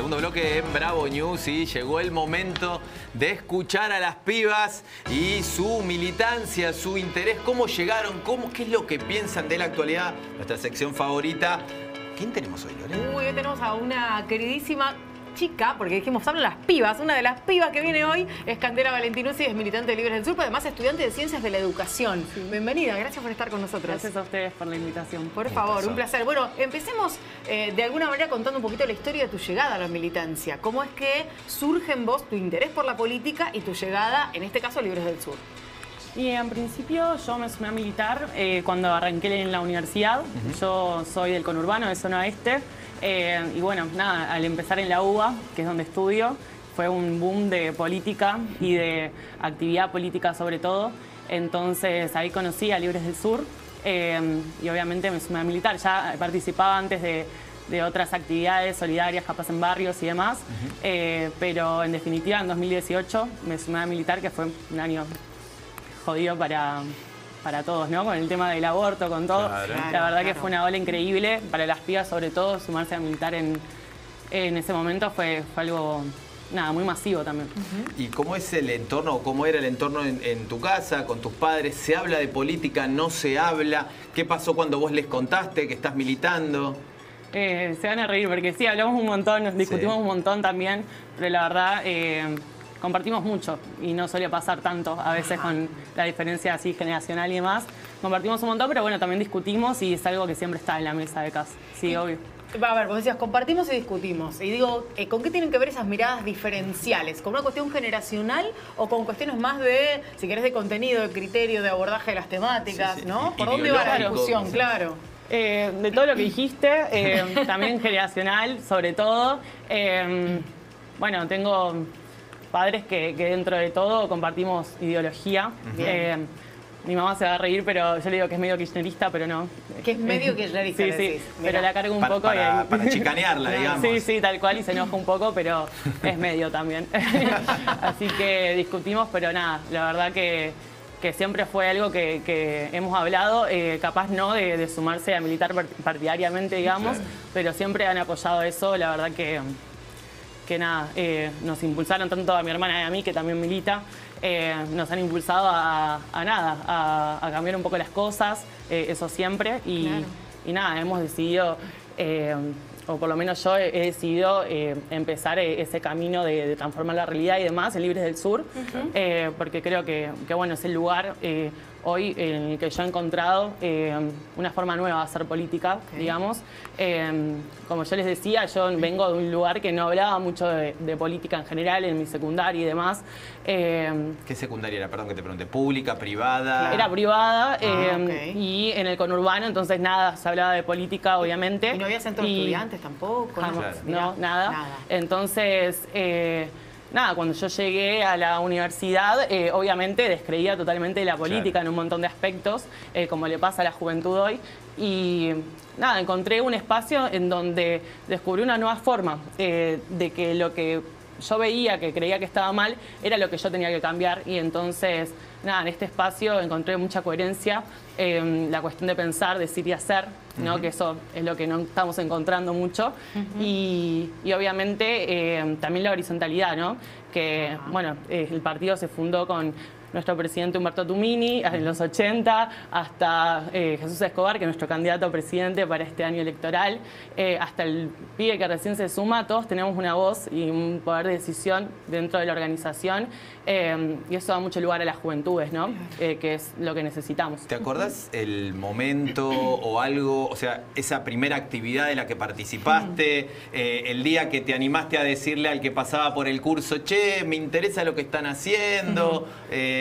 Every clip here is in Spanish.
Segundo bloque en Bravo News y llegó el momento de escuchar a las pibas y su militancia, su interés, cómo llegaron, qué es lo que piensan de la actualidad. Nuestra sección favorita. ¿Quién tenemos hoy, Lorena? Hoy tenemos a una queridísima chica, porque dijimos, hablan las pibas. Una de las pibas que viene hoy es Candela Valentinuzzi, es militante de Libres del Sur, pero además estudiante de Ciencias de la Educación. Sí. Bienvenida, gracias por estar con nosotros. Gracias a ustedes por la invitación. Por favor, un placer. Bueno, empecemos de alguna manera contando un poquito la historia de tu llegada a la militancia. ¿Cómo es que surge en vos tu interés por la política y tu llegada, en este caso, a Libres del Sur? Y en principio yo me sumé a militar cuando arranqué en la universidad. Yo soy del conurbano, de zona oeste. Y bueno, nada, al empezar en la UBA, que es donde estudio, fue un boom de política y de actividad política sobre todo. Entonces ahí conocí a Libres del Sur y obviamente me sumé a militar. Ya participaba antes de otras actividades solidarias, capaz en barrios y demás. Pero en definitiva en 2018 me sumé a militar, que fue un año jodido para todos, ¿no? Con el tema del aborto, con todo. Claro. La verdad que fue una ola increíble. Para las pibas, sobre todo, sumarse a militar en ese momento fue algo, nada, muy masivo también. ¿Y cómo es el entorno, cómo era el entorno en tu casa, con tus padres? ¿Se habla de política? ¿No se habla? ¿Qué pasó cuando vos les contaste que estás militando? Se van a reír porque sí, hablamos un montón, nos discutimos un montón también, pero la verdad compartimos mucho y no suele pasar tanto a veces con la diferencia así generacional y demás. Compartimos un montón, pero bueno, también discutimos y es algo que siempre está en la mesa de casa. Sí, obvio. A ver, vos decías, compartimos y discutimos. Y digo, ¿con qué tienen que ver esas miradas diferenciales? ¿Con una cuestión generacional o con cuestiones más de, si querés, de contenido, de criterio, de abordaje de las temáticas, ¿no? ¿Por dónde va la discusión? Claro. De todo lo que dijiste, también generacional, sobre todo. Bueno, tengo padres que dentro de todo compartimos ideología. Mi mamá se va a reír, pero yo le digo que es medio kirchnerista, pero no. Que es medio kirchnerista, sí, decís. Pero la cargo un poco. Para chicanearla, digamos. Sí, tal cual, y se enoja un poco, pero es medio también. Así que discutimos, pero nada, la verdad que siempre fue algo que hemos hablado, capaz no de sumarse a militar partidariamente, digamos, pero siempre han apoyado eso, la verdad que nada, nos impulsaron tanto a mi hermana y a mí, que también milita, nos han impulsado a cambiar un poco las cosas, eso siempre, y nada, hemos decidido, o por lo menos yo he decidido empezar ese camino de transformar la realidad y demás en Libres del Sur, porque creo que bueno, es el lugar hoy en el que yo he encontrado una forma nueva de hacer política, digamos. Como yo les decía, yo vengo de un lugar que no hablaba mucho de política en general, en mi secundaria y demás. ¿Qué secundaria era? Perdón que te pregunte. ¿Pública, privada? Era privada y en el conurbano, entonces nada, se hablaba de política, obviamente. ¿Y no había centro de estudiantes tampoco? No, nada. Entonces, nada, cuando yo llegué a la universidad, obviamente descreía totalmente de la política en un montón de aspectos, como le pasa a la juventud hoy. Y nada, encontré un espacio en donde descubrí una nueva forma de que lo que yo veía, que creía que estaba mal, era lo que yo tenía que cambiar. Y entonces, nada, en este espacio encontré mucha coherencia, la cuestión de pensar, decir y hacer, ¿no? Que eso es lo que no estamos encontrando mucho. Y obviamente también la horizontalidad, ¿no? Que, bueno, el partido se fundó con nuestro presidente Humberto Tumini en los 80, hasta Jesús Escobar, que es nuestro candidato a presidente para este año electoral, hasta el pibe que recién se suma. Todos tenemos una voz y un poder de decisión dentro de la organización, y eso da mucho lugar a las juventudes, ¿no? Que es lo que necesitamos. ¿Te acordás el momento o algo, o sea, esa primera actividad de la que participaste, el día que te animaste a decirle al que pasaba por el curso, che, me interesa lo que están haciendo,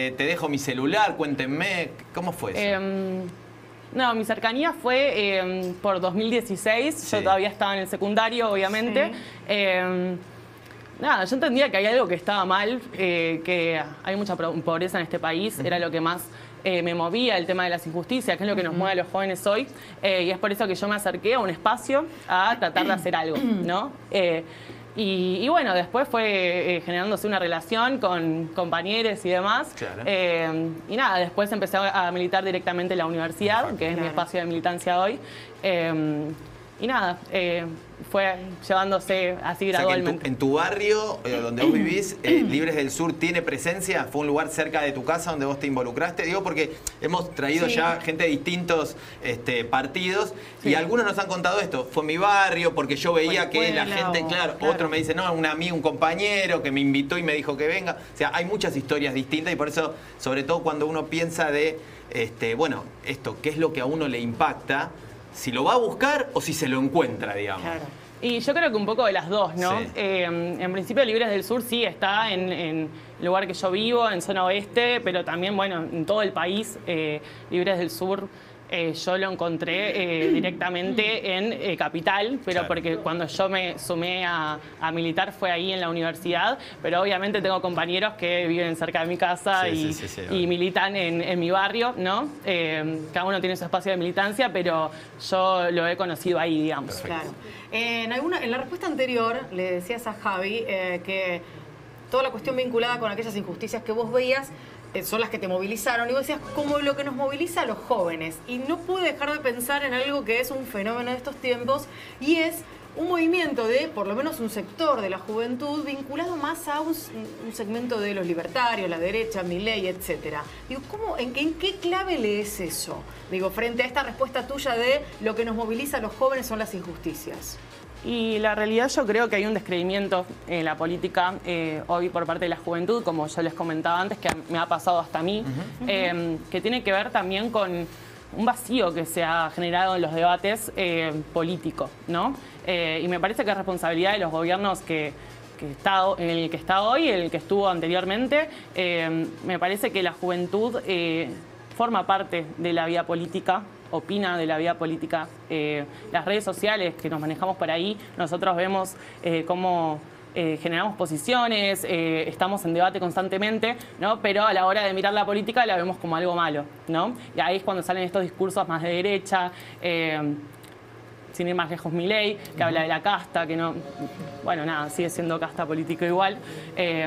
te dejo mi celular, cuéntenme, ¿cómo fue eso? No, mi cercanía fue por 2016, yo todavía estaba en el secundario, obviamente. Nada, yo entendía que había algo que estaba mal, que hay mucha pobreza en este país, era lo que más me movía, el tema de las injusticias, que es lo que nos mueve a los jóvenes hoy, y es por eso que yo me acerqué a un espacio a tratar de hacer algo, ¿no? Y bueno, después fue generándose una relación con compañeros y demás. Y nada, después empecé a militar directamente en la universidad, que es mi espacio de militancia hoy. y nada, fue llevándose así gradualmente. O sea, que en tu barrio, donde vos vivís, Libres del Sur tiene presencia, fue un lugar cerca de tu casa donde vos te involucraste, digo porque hemos traído ya gente de distintos partidos y algunos nos han contado esto, fue mi barrio porque yo veía que la gente, claro, otro me dice, no, un amigo, un compañero que me invitó y me dijo que venga, o sea, hay muchas historias distintas y por eso, sobre todo cuando uno piensa de, bueno, esto, qué es lo que a uno le impacta, si lo va a buscar o si se lo encuentra, digamos. Claro. Y yo creo que un poco de las dos, ¿no? Sí. En principio Libres del Sur sí está en el lugar que yo vivo, en zona oeste, pero también, bueno, en todo el país, Libres del Sur yo lo encontré directamente en Capital, pero porque cuando yo me sumé a militar fue ahí en la universidad, pero obviamente tengo compañeros que viven cerca de mi casa y militan en mi barrio, ¿no? Cada uno tiene su espacio de militancia, pero yo lo he conocido ahí, digamos. Claro. En la respuesta anterior le decías a Javi que toda la cuestión vinculada con aquellas injusticias que vos veías son las que te movilizaron. Y vos decías, como lo que nos moviliza a los jóvenes. Y no pude dejar de pensar en algo que es un fenómeno de estos tiempos y es un movimiento de, por lo menos un sector de la juventud, vinculado más a un segmento de los libertarios, la derecha, Milei, etcétera. Digo, en qué clave lees eso? Digo, frente a esta respuesta tuya de lo que nos moviliza a los jóvenes son las injusticias. Y la realidad yo creo que hay un descreimiento en la política hoy por parte de la juventud, como yo les comentaba antes, que me ha pasado hasta a mí, que tiene que ver también con un vacío que se ha generado en los debates políticos, ¿no? Y me parece que es responsabilidad de los gobiernos en el que está hoy, el que estuvo anteriormente. Me parece que la juventud forma parte de la vida política, opina de la vida política. Las redes sociales que nos manejamos por ahí, nosotros vemos cómo generamos posiciones, estamos en debate constantemente, ¿no? Pero a la hora de mirar la política la vemos como algo malo, ¿no? Y ahí es cuando salen estos discursos más de derecha, sin ir más lejos, Milei, que habla de la casta, que no... Bueno, nada, sigue siendo casta político igual,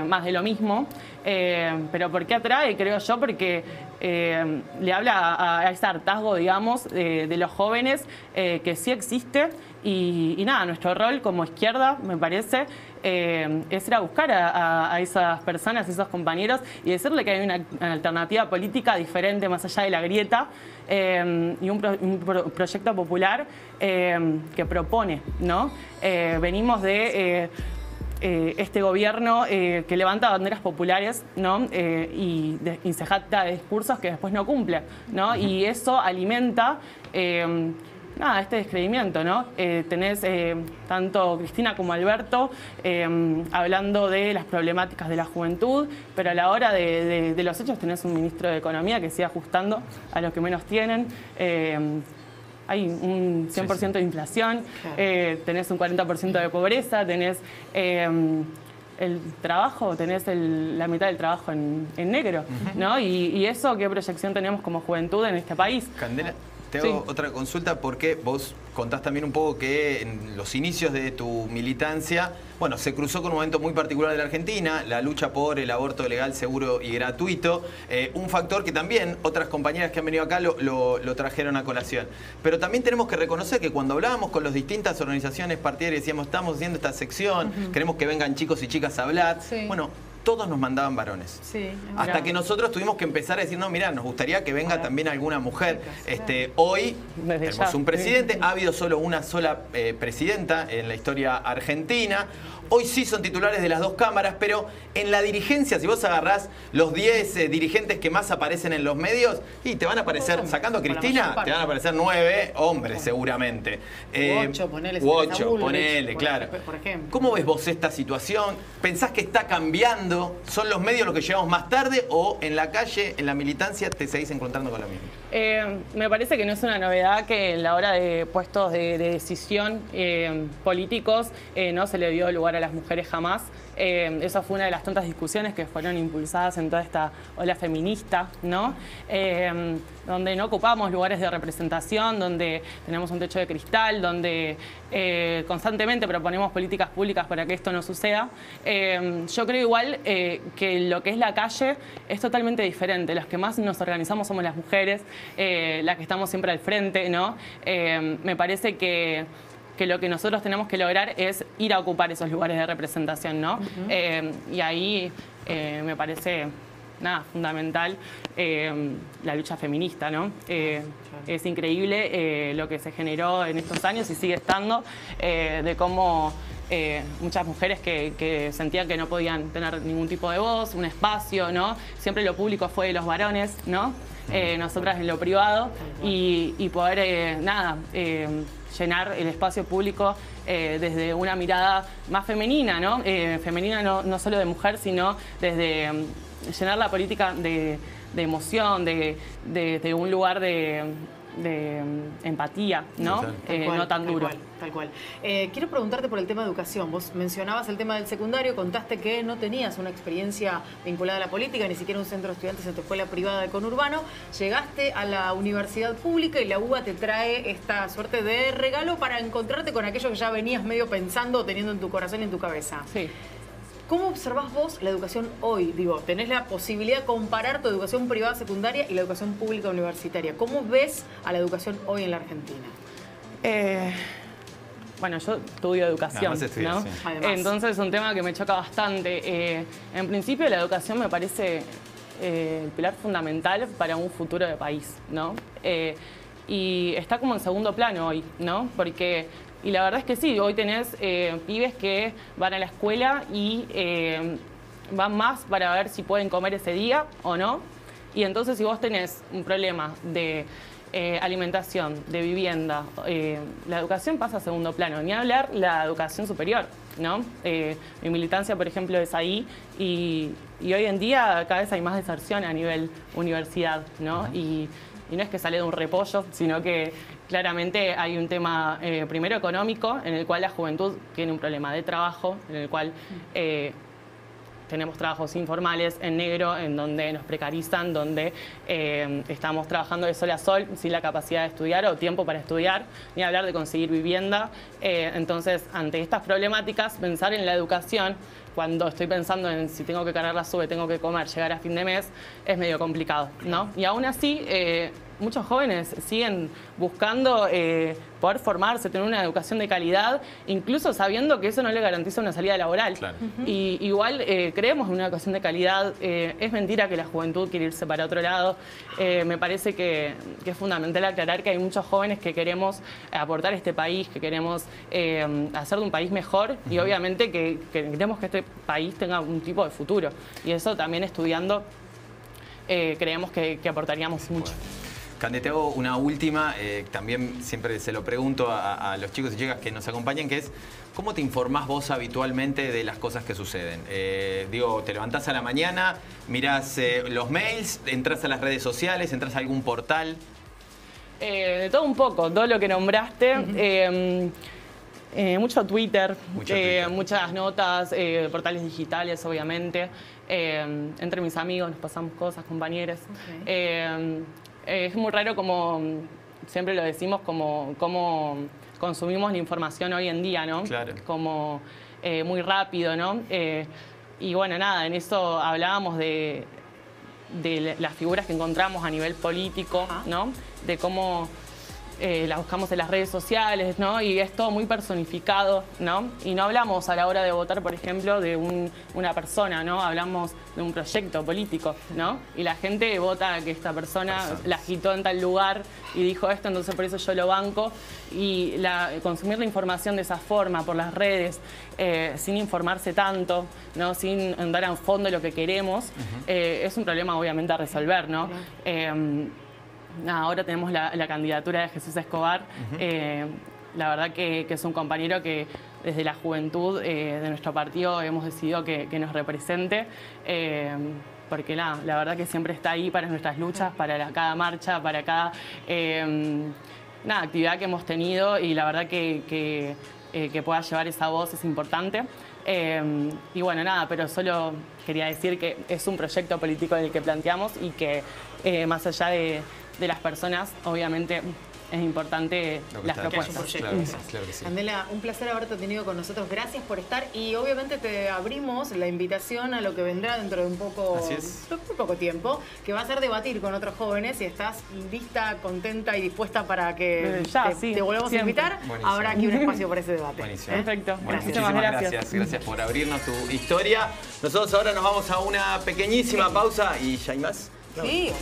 más de lo mismo. Pero ¿por qué atrae? Creo yo porque le habla a ese hartazgo, digamos, de los jóvenes, que sí existe. Y nada, nuestro rol como izquierda, me parece, es ir a buscar a esas personas, a esos compañeros y decirle que hay una alternativa política diferente más allá de la grieta y un proyecto popular que propone, ¿no? Venimos de este gobierno que levanta banderas populares, ¿no? Y se jacta de discursos que después no cumple, ¿no? Y eso alimenta... este descreimiento, ¿no? Tenés tanto Cristina como Alberto hablando de las problemáticas de la juventud, pero a la hora de los hechos tenés un ministro de Economía que sigue ajustando a los que menos tienen. Hay un 100% de inflación, tenés un 40% de pobreza, tenés el trabajo, tenés la mitad del trabajo en negro, ¿no? Y eso, ¿qué proyección tenemos como juventud en este país? Candela, te hago otra consulta porque vos contás también un poco que en los inicios de tu militancia, bueno, se cruzó con un momento muy particular de la Argentina, la lucha por el aborto legal, seguro y gratuito, un factor que también otras compañeras que han venido acá lo trajeron a colación. Pero también tenemos que reconocer que cuando hablábamos con las distintas organizaciones partidarias, decíamos, estamos haciendo esta sección, queremos que vengan chicos y chicas a hablar, bueno, todos nos mandaban varones. Sí, hasta que nosotros tuvimos que empezar a decir, no, mirá, nos gustaría que venga también alguna mujer. Hoy tenemos un presidente, ha habido solo una sola presidenta en la historia argentina. Hoy sí son titulares de las dos cámaras, pero en la dirigencia, si vos agarrás los 10 dirigentes que más aparecen en los medios, y te van a aparecer, sacando a Cristina, te van a aparecer 9 hombres seguramente. 8, ponele. 8, ponele, claro. Por ejemplo. ¿Cómo ves vos esta situación? ¿Pensás que está cambiando? ¿Son los medios los que llegamos más tarde o en la calle, en la militancia, te seguís encontrando con lo mismo? Me parece que no es una novedad que en la hora de puestos de decisión políticos no se le dio lugar a las mujeres jamás. Esa fue una de las tantas discusiones que fueron impulsadas en toda esta ola feminista, ¿no? Donde no ocupamos lugares de representación, donde tenemos un techo de cristal, donde constantemente proponemos políticas públicas para que esto no suceda. Yo creo igual que lo que es la calle es totalmente diferente. Las que más nos organizamos somos las mujeres, las que estamos siempre al frente, ¿no? Me parece que que lo que nosotros tenemos que lograr es ir a ocupar esos lugares de representación, ¿no? Y ahí me parece fundamental la lucha feminista, ¿no? Es increíble lo que se generó en estos años y sigue estando, de cómo muchas mujeres que sentían que no podían tener ningún tipo de voz, un espacio, ¿no? Siempre lo público fue de los varones, ¿no? Nosotras en lo privado y poder, llenar el espacio público desde una mirada más femenina, ¿no? Femenina no solo de mujer, sino desde llenar la política de emoción, de un lugar de empatía, ¿no? No tan duro. Tal cual. Quiero preguntarte por el tema de educación. Vos mencionabas el tema del secundario, contaste que no tenías una experiencia vinculada a la política, ni siquiera un centro de estudiantes en tu escuela privada de conurbano. Llegaste a la universidad pública y la UBA te trae esta suerte de regalo para encontrarte con aquello que ya venías medio pensando, teniendo en tu corazón y en tu cabeza. Sí. ¿Cómo observás vos la educación hoy? Digo, tenés la posibilidad de comparar tu educación privada secundaria y la educación pública universitaria. ¿Cómo ves a la educación hoy en la Argentina? Bueno, yo estudio educación, ¿no? Sí. Entonces es un tema que me choca bastante. En principio la educación me parece el pilar fundamental para un futuro de país, ¿no? Y está como en segundo plano hoy, ¿no? Y la verdad es que sí, hoy tenés pibes que van a la escuela y van más para ver si pueden comer ese día o no. Y entonces si vos tenés un problema de alimentación, de vivienda, la educación pasa a segundo plano. Ni hablar la educación superior, ¿no? Mi militancia, por ejemplo, es ahí y hoy en día cada vez hay más deserción a nivel universidad, ¿no? Y no es que sale de un repollo, sino que claramente hay un tema, primero económico, en el cual la juventud tiene un problema de trabajo, en el cual tenemos trabajos informales en negro, en donde nos precarizan, donde estamos trabajando de sol a sol sin la capacidad de estudiar o tiempo para estudiar, ni hablar de conseguir vivienda. Entonces, ante estas problemáticas, pensar en la educación, cuando estoy pensando en si tengo que cargar la SUBE, tengo que comer, llegar a fin de mes, es medio complicado, ¿no? Y aún así, muchos jóvenes siguen buscando poder formarse, tener una educación de calidad, incluso sabiendo que eso no le garantiza una salida laboral. Claro. Y igual creemos en una educación de calidad. Es mentira que la juventud quiere irse para otro lado. Me parece que es fundamental aclarar que hay muchos jóvenes que queremos aportar a este país, que queremos hacer de un país mejor y obviamente que queremos que este país tenga un tipo de futuro. Y eso también estudiando creemos que aportaríamos mucho. Bueno. Cande, te hago una última, también siempre se lo pregunto a los chicos y chicas que nos acompañan, que es, ¿cómo te informás vos habitualmente de las cosas que suceden? Digo, te levantás a la mañana, mirás los mails, entras a las redes sociales, entras a algún portal. De todo un poco, todo lo que nombraste. Mucho Twitter, muchas notas, portales digitales, obviamente. Entre mis amigos nos pasamos cosas, compañeros. Okay. Es muy raro, como siempre lo decimos, como consumimos la información hoy en día, ¿no? Claro. Como muy rápido, ¿no? Y bueno, nada, en eso hablábamos de las figuras que encontramos a nivel político, ¿no? De cómo las buscamos en las redes sociales, ¿no? Y es todo muy personificado, ¿no? Y no hablamos a la hora de votar, por ejemplo, de una persona, ¿no? Hablamos de un proyecto político, ¿no? Y la gente vota que esta persona la agitó en tal lugar y dijo esto, entonces por eso yo lo banco. Y consumir la información de esa forma, por las redes, sin informarse tanto, ¿no? Sin andar a fondo lo que queremos, es un problema obviamente a resolver, ¿no? Ahora tenemos la candidatura de Jesús Escobar. La verdad que es un compañero que desde la juventud de nuestro partido hemos decidido que nos represente. Porque la verdad que siempre está ahí para nuestras luchas, para cada marcha, para cada actividad que hemos tenido, y la verdad que pueda llevar esa voz es importante. Y bueno, nada, pero solo quería decir que es un proyecto político el que planteamos y que más allá de las personas, obviamente es importante las propuestas. Claro que sí. Candela, un placer haberte tenido con nosotros. Gracias por estar y obviamente te abrimos la invitación a lo que vendrá dentro de un poco tiempo, que va a ser debatir con otros jóvenes. Si estás lista, contenta y dispuesta para que te volvamos a invitar, habrá aquí un espacio para ese debate. Buenísimo. Perfecto. Muchísimas gracias. Gracias por abrirnos tu historia. Nosotros ahora nos vamos a una pequeñísima pausa y ya hay más. Sí,